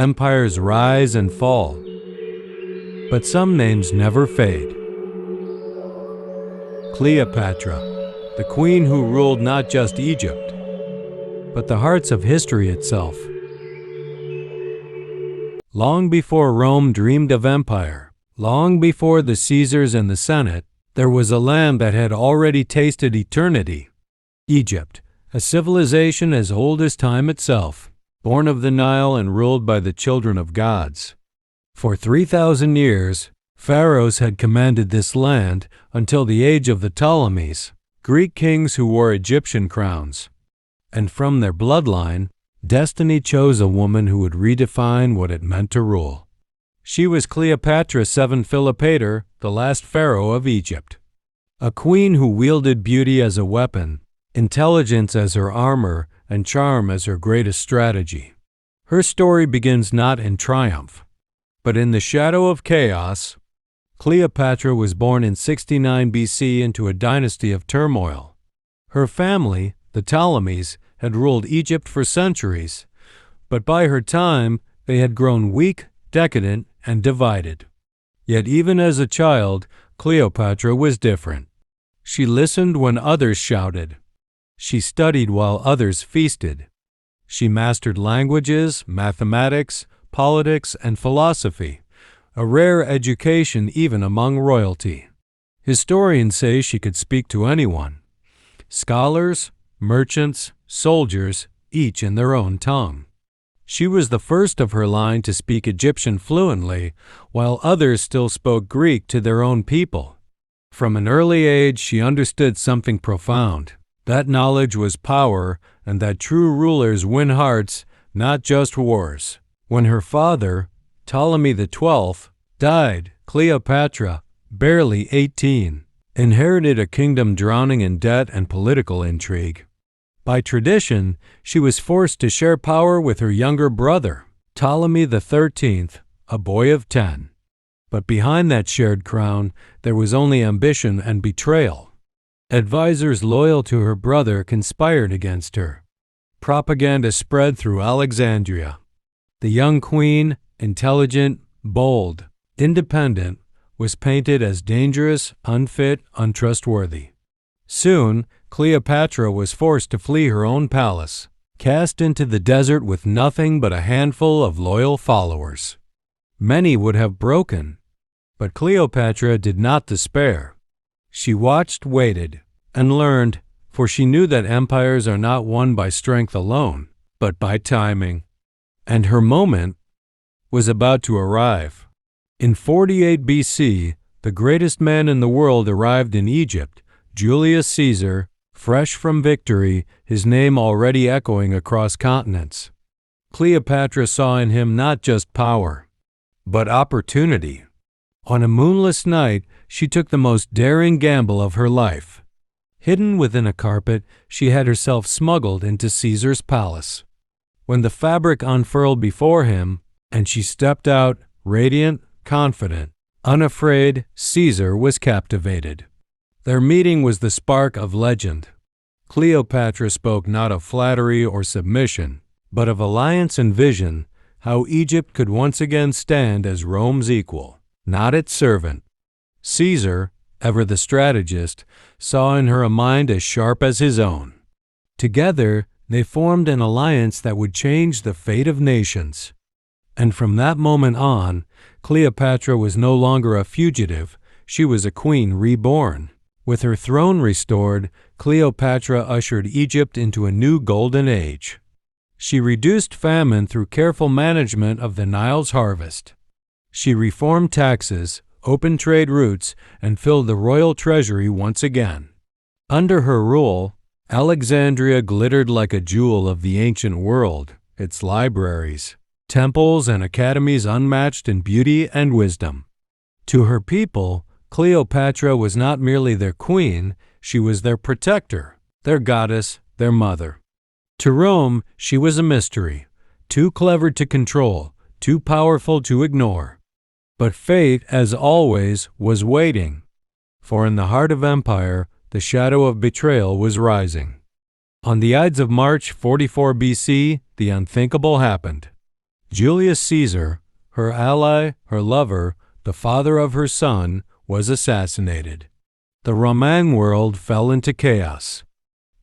Empires rise and fall, but some names never fade. Cleopatra, the queen who ruled not just Egypt, but the hearts of history itself. Long before Rome dreamed of empire, long before the Caesars and the Senate, there was a land that had already tasted eternity. Egypt, a civilization as old as time itself, born of the Nile and ruled by the children of gods. For 3,000 years, pharaohs had commanded this land until the age of the Ptolemies, Greek kings who wore Egyptian crowns. And from their bloodline, destiny chose a woman who would redefine what it meant to rule. She was Cleopatra VII Philopator, the last pharaoh of Egypt. A queen who wielded beauty as a weapon, intelligence as her armor, and charm as her greatest strategy. Her story begins not in triumph, but in the shadow of chaos. Cleopatra was born in 69 BC into a dynasty of turmoil. Her family, the Ptolemies, had ruled Egypt for centuries, but by her time they had grown weak, decadent, and divided. Yet even as a child, Cleopatra was different. She listened when others shouted. She studied while others feasted. She mastered languages, mathematics, politics, and philosophy, a rare education even among royalty. Historians say she could speak to anyone. Scholars, merchants, soldiers, each in their own tongue. She was the first of her line to speak Egyptian fluently, while others still spoke Greek to their own people. From an early age, she understood something profound. That knowledge was power, and that true rulers win hearts, not just wars. When her father, Ptolemy XII, died, Cleopatra, barely 18, inherited a kingdom drowning in debt and political intrigue. By tradition, she was forced to share power with her younger brother, Ptolemy XIII, a boy of 10. But behind that shared crown, there was only ambition and betrayal. Advisors loyal to her brother conspired against her. Propaganda spread through Alexandria. The young queen, intelligent, bold, independent, was painted as dangerous, unfit, untrustworthy. Soon, Cleopatra was forced to flee her own palace, cast into the desert with nothing but a handful of loyal followers. Many would have broken, but Cleopatra did not despair. She watched, waited, and learned, for she knew that empires are not won by strength alone, but by timing. And her moment was about to arrive. In 48 BC, the greatest man in the world arrived in Egypt, Julius Caesar, fresh from victory, his name already echoing across continents. Cleopatra saw in him not just power, but opportunity. On a moonless night, she took the most daring gamble of her life. Hidden within a carpet, she had herself smuggled into Caesar's palace. When the fabric unfurled before him, and she stepped out, radiant, confident, unafraid, Caesar was captivated. Their meeting was the spark of legend. Cleopatra spoke not of flattery or submission, but of alliance and vision, how Egypt could once again stand as Rome's equal, not its servant. Caesar, ever the strategist, saw in her a mind as sharp as his own. Together, they formed an alliance that would change the fate of nations. And from that moment on, Cleopatra was no longer a fugitive, she was a queen reborn. With her throne restored, Cleopatra ushered Egypt into a new golden age. She reduced famine through careful management of the Nile's harvest. She reformed taxes, opened trade routes, and filled the royal treasury once again. Under her rule, Alexandria glittered like a jewel of the ancient world, its libraries, temples, and academies unmatched in beauty and wisdom. To her people, Cleopatra was not merely their queen, she was their protector, their goddess, their mother. To Rome, she was a mystery, too clever to control, too powerful to ignore. But fate, as always, was waiting. For in the heart of empire, the shadow of betrayal was rising. On the Ides of March 44 BC, the unthinkable happened. Julius Caesar, her ally, her lover, the father of her son, was assassinated. The Roman world fell into chaos.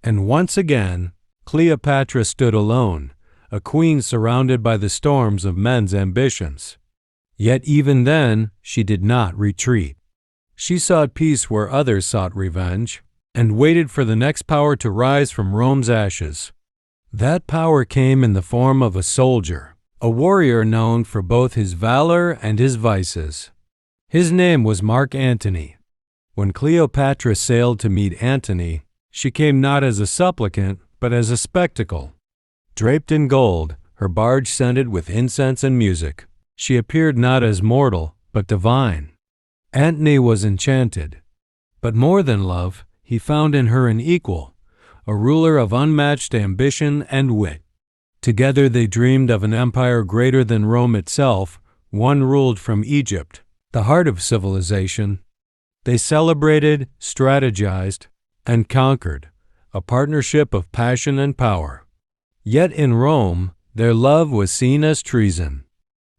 And once again, Cleopatra stood alone, a queen surrounded by the storms of men's ambitions. Yet even then, she did not retreat. She sought peace where others sought revenge, and waited for the next power to rise from Rome's ashes. That power came in the form of a soldier, a warrior known for both his valor and his vices. His name was Mark Antony. When Cleopatra sailed to meet Antony, she came not as a supplicant, but as a spectacle. Draped in gold, her barge scented with incense and music, she appeared not as mortal, but divine. Antony was enchanted. But more than love, he found in her an equal, a ruler of unmatched ambition and wit. Together they dreamed of an empire greater than Rome itself, one ruled from Egypt, the heart of civilization. They celebrated, strategized, and conquered, a partnership of passion and power. Yet in Rome, their love was seen as treason.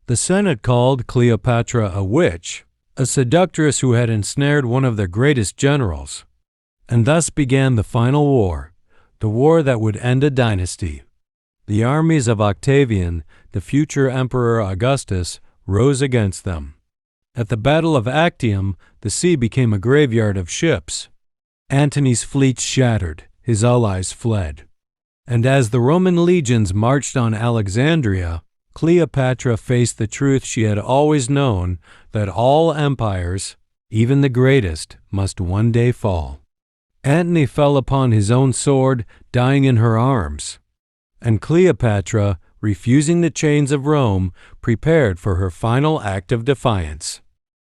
The Senate called Cleopatra a witch, a seductress who had ensnared one of their greatest generals. And thus began the final war, the war that would end a dynasty. The armies of Octavian, the future Emperor Augustus, rose against them. At the Battle of Actium, the sea became a graveyard of ships. Antony's fleet shattered, his allies fled. And as the Roman legions marched on Alexandria, Cleopatra faced the truth she had always known, that all empires, even the greatest, must one day fall. Antony fell upon his own sword, dying in her arms. And Cleopatra, refusing the chains of Rome, prepared for her final act of defiance.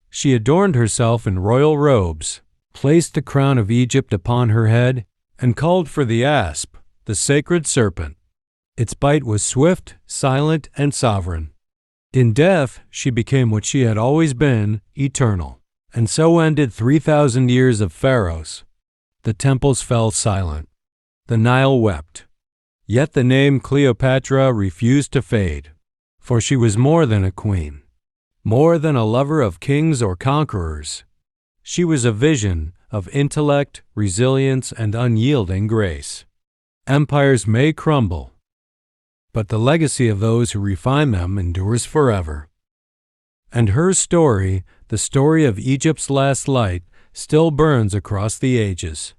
She adorned herself in royal robes, placed the crown of Egypt upon her head, and called for the asp, the sacred serpent. Its bite was swift, silent, and sovereign. In death, she became what she had always been, eternal. And so ended 3,000 years of pharaohs. The temples fell silent. The Nile wept. Yet the name Cleopatra refused to fade, for she was more than a queen, more than a lover of kings or conquerors. She was a vision of intellect, resilience, and unyielding grace. Empires may crumble, but the legacy of those who refine them endures forever. And her story, the story of Egypt's last light, still burns across the ages.